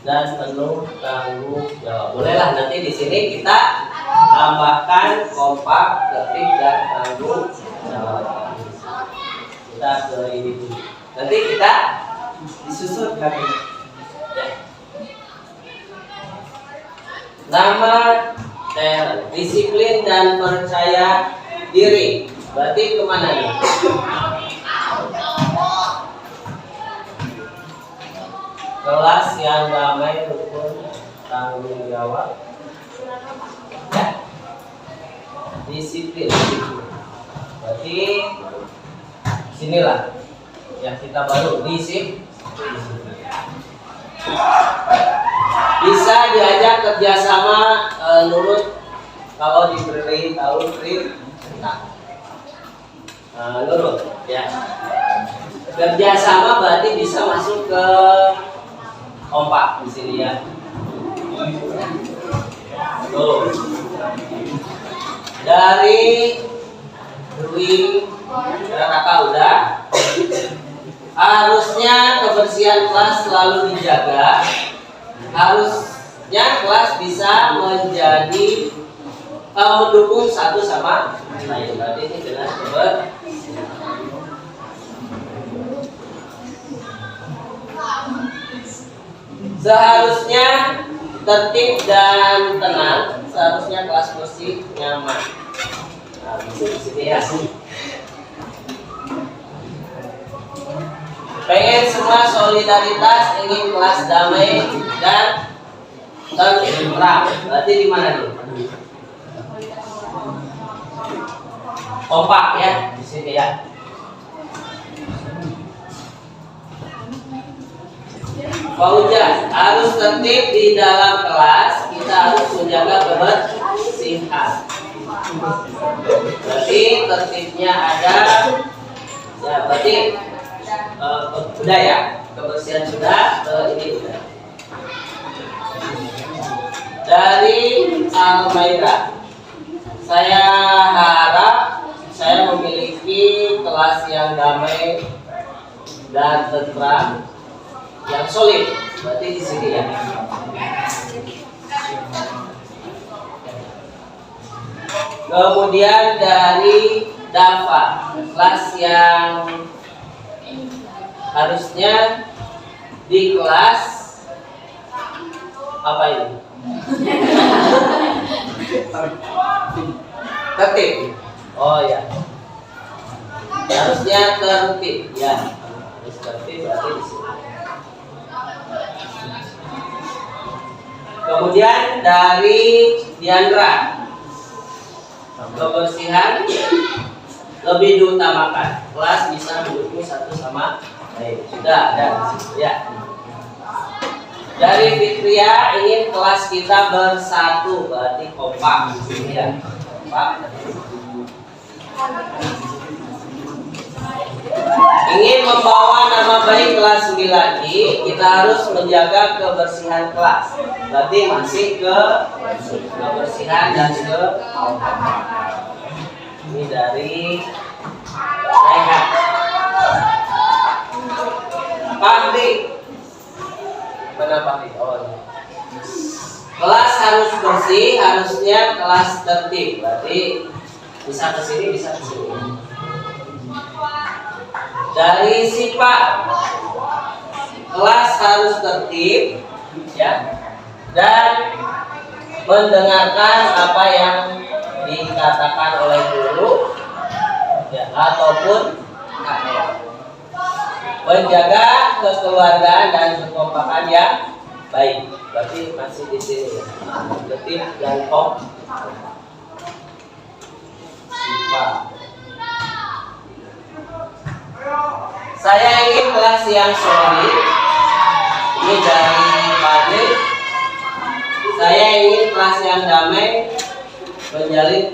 [SPEAKER 3] Dan penuh tanggung jawab. Bolehlah nanti di sini kita tambahkan kompak, tertib dan tanggung jawab. Kita ke ini dulu. Nanti kita disusun kan. Ya. Nama talent, disiplin dan percaya diri. Berarti kemana nih? Kelas yang damai, rukun, tanggung jawab. Ya. Disiplin. Berarti sinilah yang kita baru disiplin. Bisa diajak kerjasama nurut Kalau diberi tahu perintah. Nurut ya. Kerjasama berarti bisa masuk ke kompak di sini ya. Tuh. Dari Dwi Raka udah. Harusnya kebersihan kelas selalu dijaga. Harusnya kelas bisa menjadi mendukung satu sama lain. Berarti ini dengan seharusnya tertib dan tenang. Seharusnya kelas bersih, nyaman. Nah, di sini ya. Pengen semua solidaritas, ingin kelas damai dan tentram. Berarti di mana nih? Kompak ya, di sini ya. Fauzan, harus tertib di dalam kelas. Kita harus menjaga kebersihan. Berarti tertibnya ada. Ya, berarti udah ya, kebersihan sudah, ini udah. Dari Almaira, saya harap saya memiliki kelas yang damai dan tentram, yang solid. Berarti di sini ya. Kemudian dari Dava, kelas yang harusnya di kelas apa ini? Tertib. Oh ya. Harusnya tertib ya. Harus tertib berarti di sini. Kemudian dari Diandra, kebersihan lebih diutamakan. Kelas bisa mendukung satu sama lain. Sudah ada di situ ya. Dari Fitria, ingin kelas kita bersatu, berarti kompak. Ya, kompak. Ingin membawa nama baik kelas 9 kita harus menjaga kebersihan kelas. Berarti masih ke kebersihan dan ke ini dari Rehat. Pahri, mana Pahri? Oh, ya. Kelas harus bersih, harusnya kelas tertib. Berarti bisa ke sini, bisa ke sini. Dari Sipa, kelas harus tertib ya, dan mendengarkan apa yang dikatakan oleh guru ya, ataupun kakek. Menjaga kekeluargaan dan kekompakan yang baik. Berarti masih di sini ya. Tertib dan kompak. Sipa. Saya ingin kelas yang solid. Ini dari Padre. Saya ingin kelas yang damai, menjalin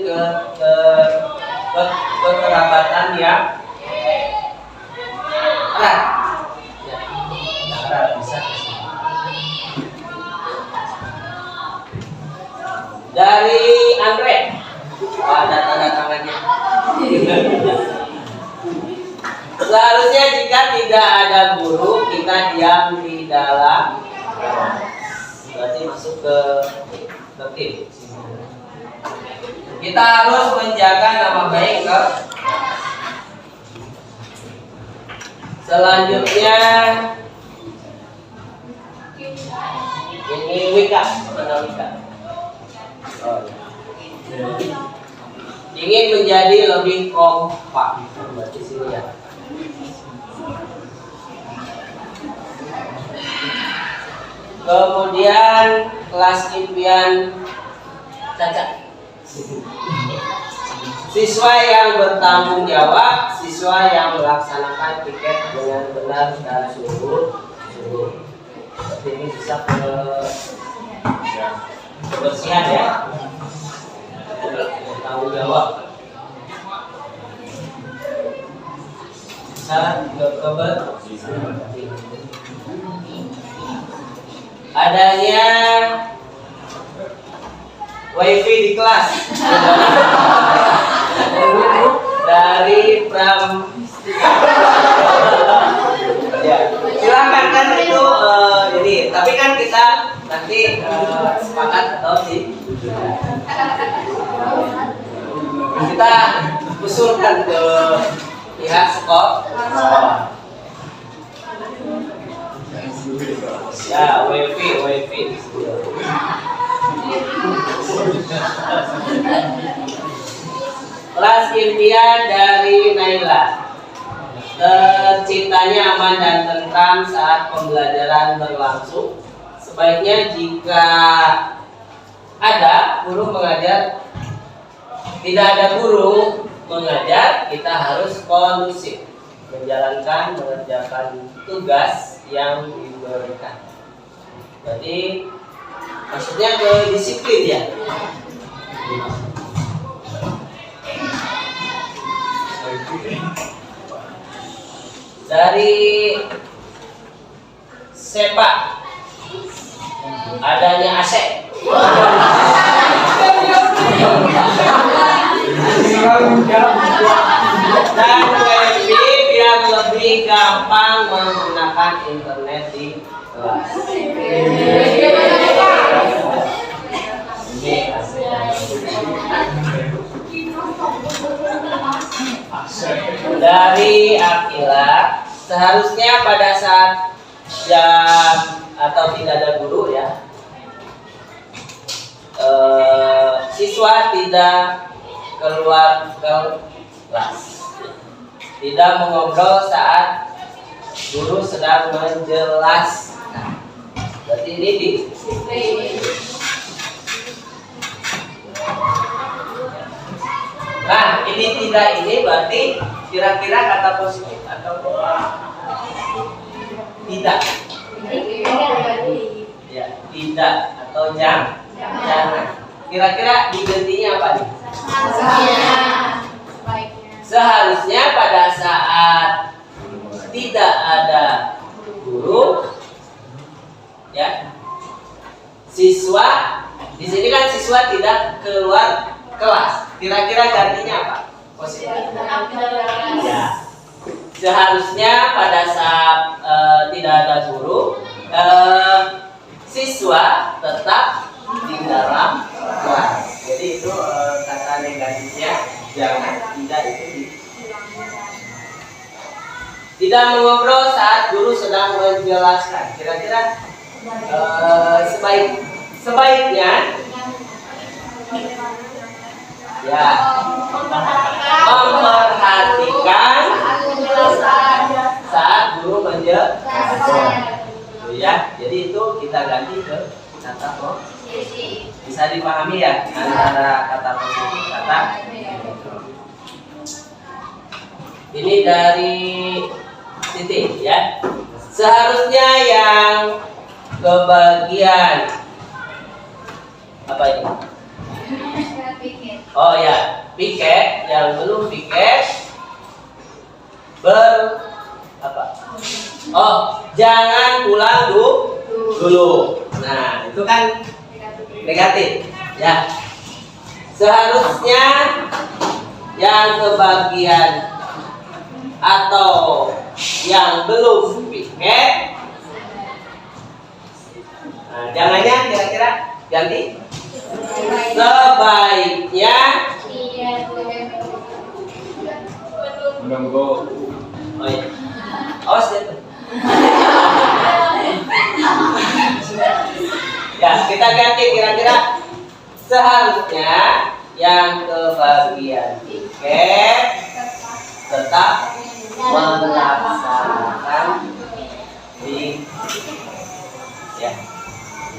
[SPEAKER 3] kekerabatan yang erat. Ya, erat bisa. Dari Andre, ada tanda tangannya. Seharusnya jika tidak ada guru, kita diam di dalam kelas. Berarti masuk ke tertib. Kita harus menjaga nama baik ke. Selanjutnya ini Wika, mana Wika? Oh, ya. Ingin menjadi lebih kompak. Berarti sini ya. Kemudian kelas impian Caca, siswa yang bertanggung jawab, siswa yang melaksanakan piket dengan benar dan sungguh. Seperti ini bisa kebersihan ya. tanggung jawab. Adanya wifi di kelas dari Pram. Ya, silakan kan itu jadi, tapi kan kita nanti sepakat atau sih kita usulkan ke pihak sekolah. Ya, wifi. Kelas impian dari Naila. Terciptanya aman dan tentram saat pembelajaran berlangsung. Sebaiknya jika ada guru mengajar, tidak ada guru mengajar, kita harus kondusif mengerjakan tugas yang diberikan. Jadi maksudnya ke disiplin ya. Dari sepak adanya AC. Dan wifi biar lebih gampang menggunakan internet di kelas. Dari Akila, seharusnya pada saat jam atau tidak ada guru ya, siswa tidak keluar ke kelas, tidak mengobrol saat guru sedang menjelaskan. Berarti ini disiplin. Nah, ini tidak, ini berarti kira-kira kata positif atau tidak? Ya, tidak atau jangan. Kira-kira digantinya apa nih? Seharusnya pada saat tidak ada guru, ya, siswa di sini kan siswa tidak keluar kelas. Kira-kira gantinya apa? Positif. Ya. Seharusnya pada saat tidak ada guru, siswa tetap di dalam kelas. Jadi itu kata negatifnya jangan, tidak itu tidak mengobrol saat guru sedang menjelaskan. Kira-kira sebaiknya ya memperhatikan saat guru menjelaskan. Ya, jadi itu kita ganti ke kata positif. Bisa dipahami ya antara kata positif kata. Ini dari Siti ya. Seharusnya yang kebagian apa ini? Oh ya, piket, yang belum piket apa? Oh, jangan pulang dulu. Nah, itu kan negatif ya. Seharusnya yang kebagian atau yang belum piket, nah, jangannya kira-kira ganti. Sebaiknya
[SPEAKER 4] menunggu.
[SPEAKER 3] Oh iya, awas ya. Ya, kita ganti kira-kira seharusnya yang kebagian tiket tetap melaksanakan di ya.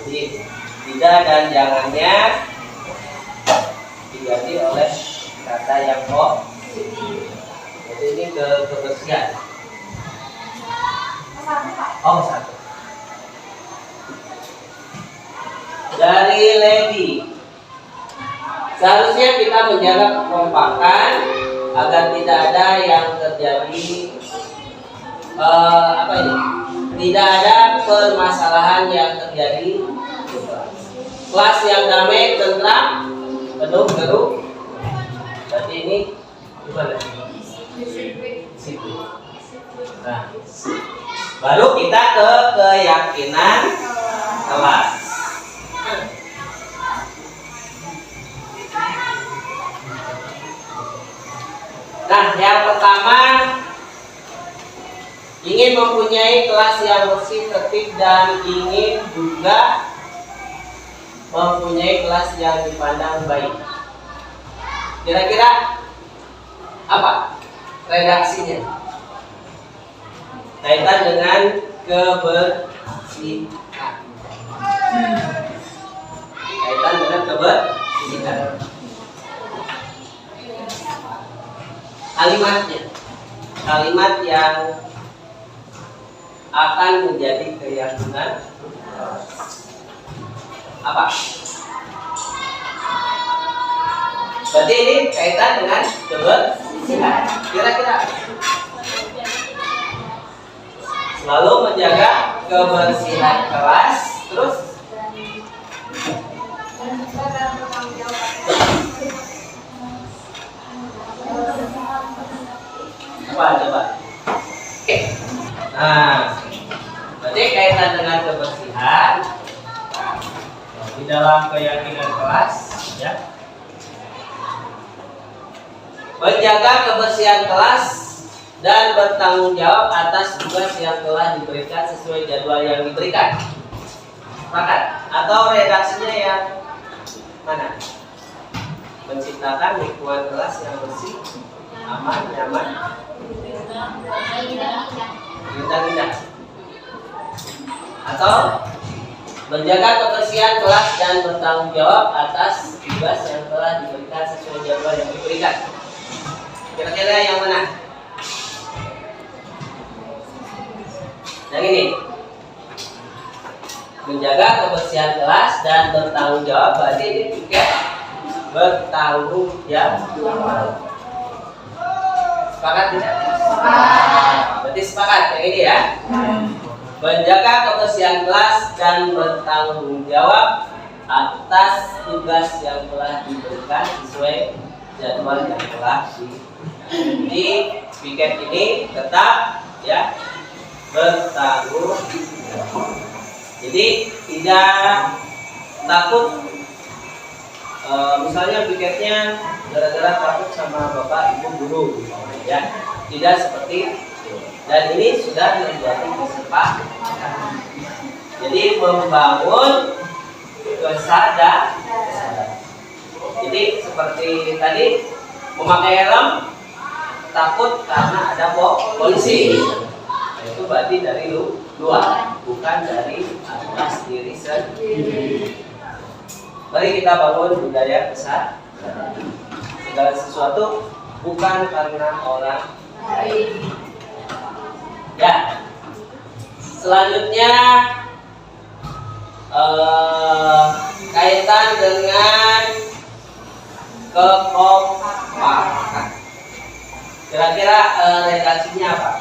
[SPEAKER 3] Jadi tidak dan jangannya diganti oleh kata yang positif. Jadi ini kebersihan. Oh, satu. Dari Lady. Seharusnya kita menjaga kekompakan agar tidak ada yang terjadi tidak ada permasalahan yang terjadi. Kelas yang damai, tentram, penuh geruk. Berarti ini gimana? Disiplin. Nah, baru kita ke keyakinan kelas. Nah, yang pertama, ingin mempunyai kelas yang bersih, tertib, dan ingin juga mempunyai kelas yang dipandang baik. Kira-kira apa redaksinya? Kaitan dengan kebersihan. Kaitan dengan kebersihan. Kalimat yang akan menjadi keyakinan apa? Berarti ini kaitan dengan kebersihan. Kira-kira selalu menjaga kebersihan kelas, terus apa coba? Nah, berarti kaitan dengan kebersihan di dalam keyakinan kelas, ya. Menjaga kebersihan kelas dan bertanggung jawab atas tugas yang telah diberikan sesuai jadwal yang diberikan. Sepakat? Atau redaksinya yang mana? Menciptakan lingkungan kelas yang bersih, aman, nyaman, indah. Atau menjaga kebersihan kelas dan bertanggung jawab atas tugas yang telah diberikan sesuai jadwal yang diberikan. Kira-kira yang mana? Yang ini. Menjaga kebersihan kelas dan bertanggung jawab, berarti ini juga bertanggung jawab. Sepakat tidak? Berarti sepakat yang ini ya. Menjaga kebersihan kelas dan bertanggung jawab atas tugas yang telah diberikan sesuai jadwal yang telah diberikan. Jadi piket ini tetap ya bertanggung jawab. Jadi tidak takut misalnya piketnya gara-gara takut sama bapak ibu guru ya, tidak seperti itu. Dan ini sudah menjadi kesepakatan. Jadi membangun kesadaran. Jadi seperti tadi memakai helm takut karena ada polisi. Nah, itu berarti dari luar, bukan dari atas diri sendiri. Mari kita bangun budaya besar. Segala sesuatu bukan karena orang lain. Ya. Selanjutnya kaitan dengan kekompakan. Kira-kira redaksinya apa?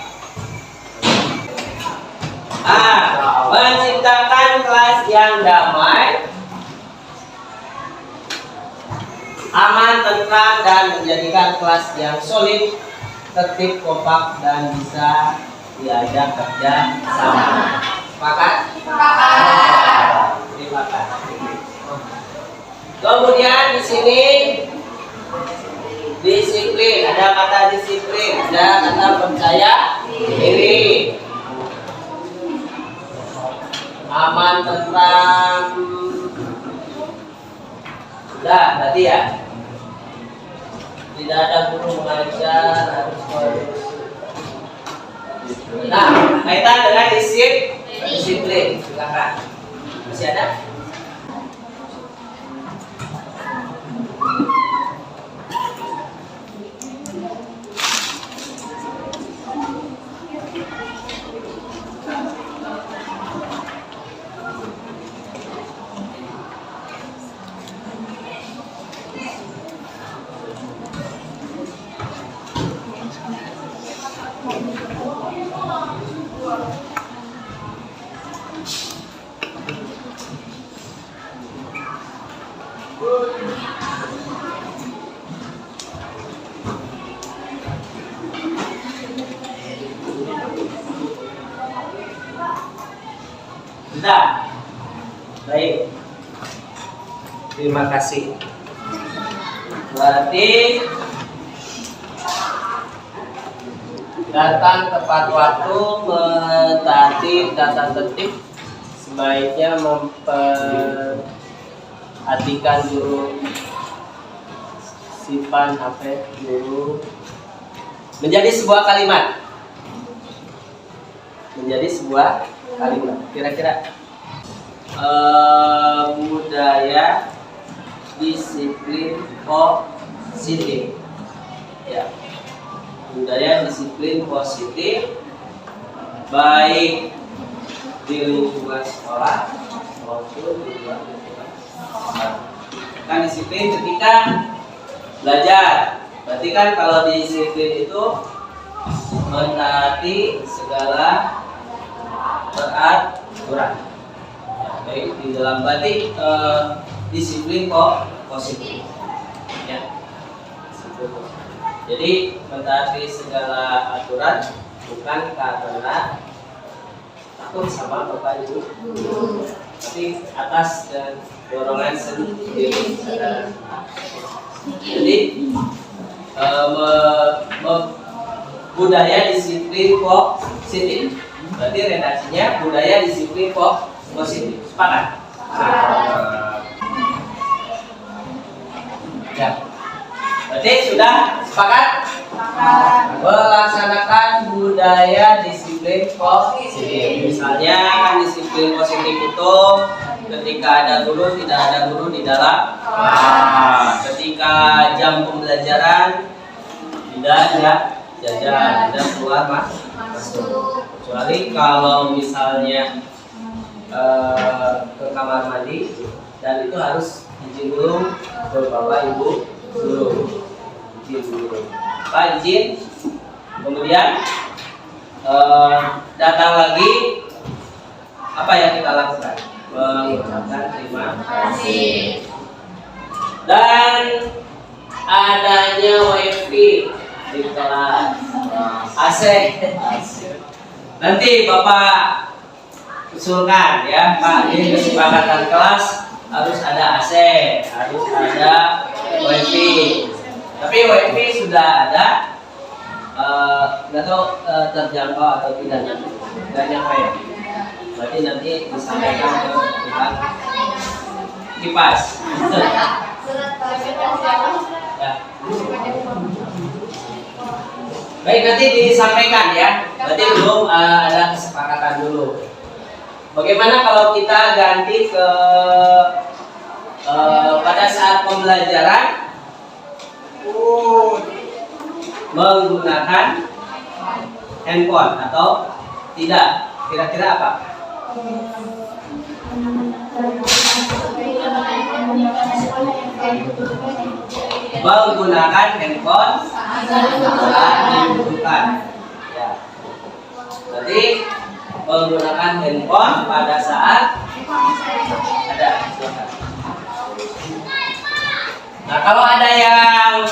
[SPEAKER 3] Menciptakan kelas yang damai, aman, tentram, dan menjadikan kelas yang solid, tertib, kompak, dan bisa diajak kerja sama. Sepakat? Terima kasih. Kemudian di sini disiplin, ada kata disiplin, ada kata percaya diri, aman, tentram. Sudah, berarti ya. Tidak ada guru mengajar, harus kondusif. Nah, kaitan dengan disiplin, silakan. Masih ada? Sudah. Baik. Terima kasih. Berarti datang tepat waktu, mentaati tata tertib, sebaiknya memperhatikan guru, sifat HP guru menjadi sebuah kalimat. Menjadi sebuah kalimat. Kira-kira budaya disiplin positif. Ya. Budaya disiplin positif baik di lingkungan sekolah maupun di luar lingkungan sekolah. Kan disiplin ketika belajar. Berarti kan kalau disiplin itu mentaati segala peraturan. Ya, baik di dalam berarti disiplin positif. Ya. Jadi mentaati segala aturan bukan karena takut sama bapak ibu, tapi atas dan dorongan sendiri. Jadi budaya disiplin positif. Berarti redaksinya budaya disiplin positif. Sepakat? Ya. Berarti sudah sepakat? Melaksanakan budaya disiplin positif. Misalnya kan disiplin positif itu ketika ada guru, tidak ada guru di dalam kelas. Ketika jam pembelajaran tidak ada jajan, tidak keluar masuk. Kecuali kalau misalnya ke kamar mandi, dan itu harus izin dulu ke bapak ibu guru. Pak izin, kemudian datang lagi, apa yang kita lakukan? Mengucapkan terima kasih. Dan adanya wifi di kelas, AC. Nanti Bapak usulkan ya Pak, ini kesepakatan kelas harus ada AC, harus ada wifi. Tapi wifi sudah ada, nggak tahu terjangkau atau tidak, nggak nyampe. Berarti nanti disampaikan ke tukang kipas. Ya. Baik, nanti disampaikan ya. Berarti belum ada kesepakatan dulu. Bagaimana kalau kita ganti ke pada saat pembelajaran menggunakan handphone atau tidak? Kira-kira apa? Menggunakan handphone saat dibutuhkan. Ya. Berarti menggunakan handphone pada saat ada. Silakan. Nah, kalau ada yang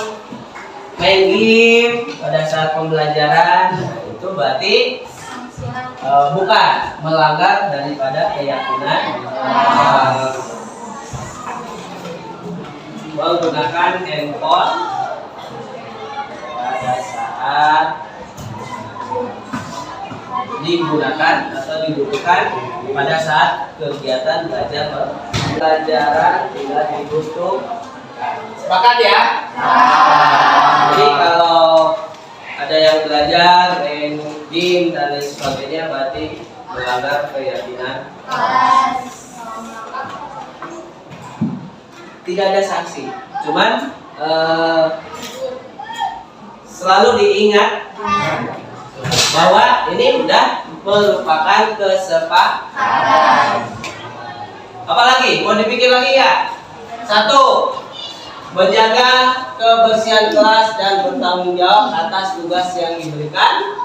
[SPEAKER 3] main game pada saat pembelajaran, itu berarti bukan melanggar daripada keyakinan. Menggunakan handphone pada saat digunakan atau dibutuhkan pada saat kegiatan pembelajaran tidak dibutuhkan. Sepakat ya? Jadi kalau ada yang belajar, main game dan lain sebagainya, berarti melanggar keyakinan. Tidak ada sanksi, cuman selalu diingat bahwa ini sudah merupakan kesepakatan. Apalagi mau dipikir lagi ya? 1. Menjaga kebersihan kelas dan bertanggung jawab atas tugas yang diberikan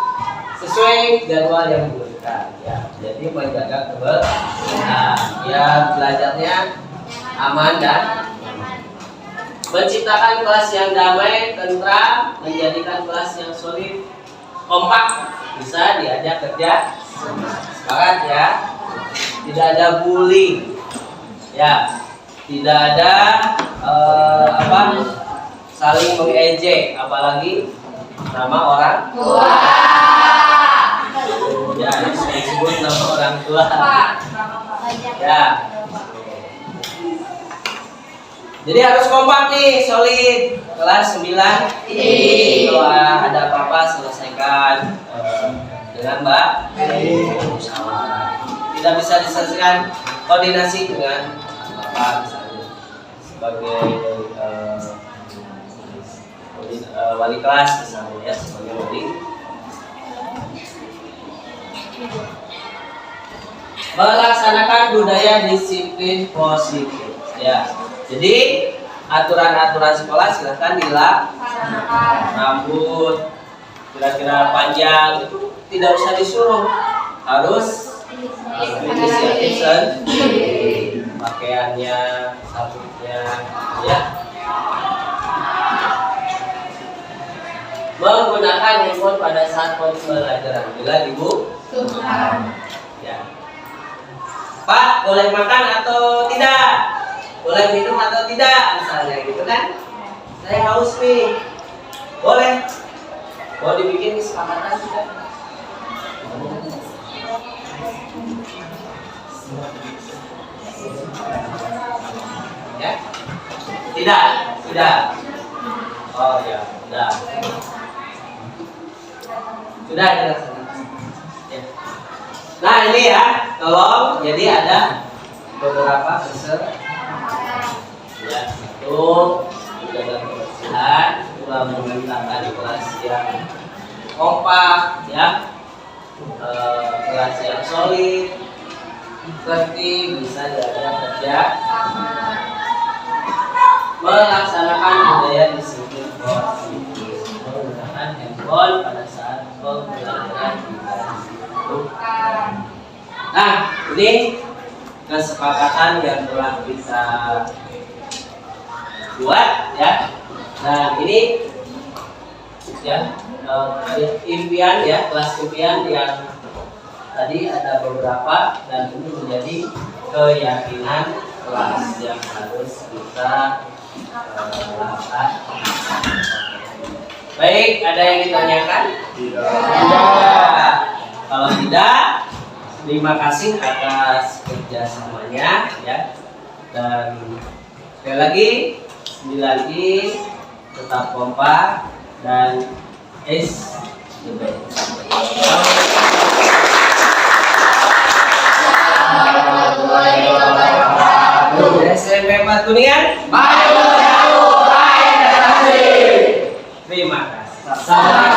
[SPEAKER 3] sesuai jadwal yang diberikan. Ya, jadi menjaga kebersihan, ya belajarnya aman dan menciptakan kelas yang damai, tentram, menjadikan kelas yang solid, kompak, bisa diajak kerja. Sepakat ya. Tidak ada bullying, ya. Tidak ada saling mengejek, apalagi nama orang tua. Ya, disebut nama orang tua. Ya. Jadi harus kompak nih, solid. Kelas 9 ini kalau ada apa-apa selesaikan dengan Mbak. Tidak bisa diselesaikan koordinasi dengan Bapak misalnya sebagai wali kelas misalnya ya, sebagai wali. Melaksanakan budaya disiplin positif ya. Jadi aturan-aturan sekolah silahkan dilaksanakan. Rambut kira-kira panjang itu tidak usah disuruh, harus inisiatif sendiri. Pakaiannya, sabuknya, ya. Menggunakan handphone pada saat pembelajaran bila dibutuhkan. Ya. Pak, boleh makan atau tidak? Boleh minum atau tidak? Misalnya gitu kan? Saya haus nih. Boleh. Mau dibikin kesepakatan tidak? Ya? Tidak. Oh ya, sudah. Sudah dilaksanakan. Ya. Nah ini ya, tolong. Jadi ada beberapa peserta. Ya, satu menjaga kebersihan, dua menciptakan kelas yang kompak, ya, kelas yang solid, seperti bisa diajak kerja, melaksanakan budaya disiplin positif, menggunakan handphone pada saat pembelajaran tidak dibutuhkan. Nah, ini kesepakatan yang telah kita buat ya. Nah ini ya impian ya, kelas impian yang tadi ada beberapa dan ini menjadi keyakinan kelas yang harus kita lakukan. Baik, ada yang ditanyakan? Tidak. Kalau tidak, terima kasih atas kerjasamanya ya. Dan sekali lagi, 9 lagi tetap kompak dan is the best. SMP Patunian, maju, terima kasih.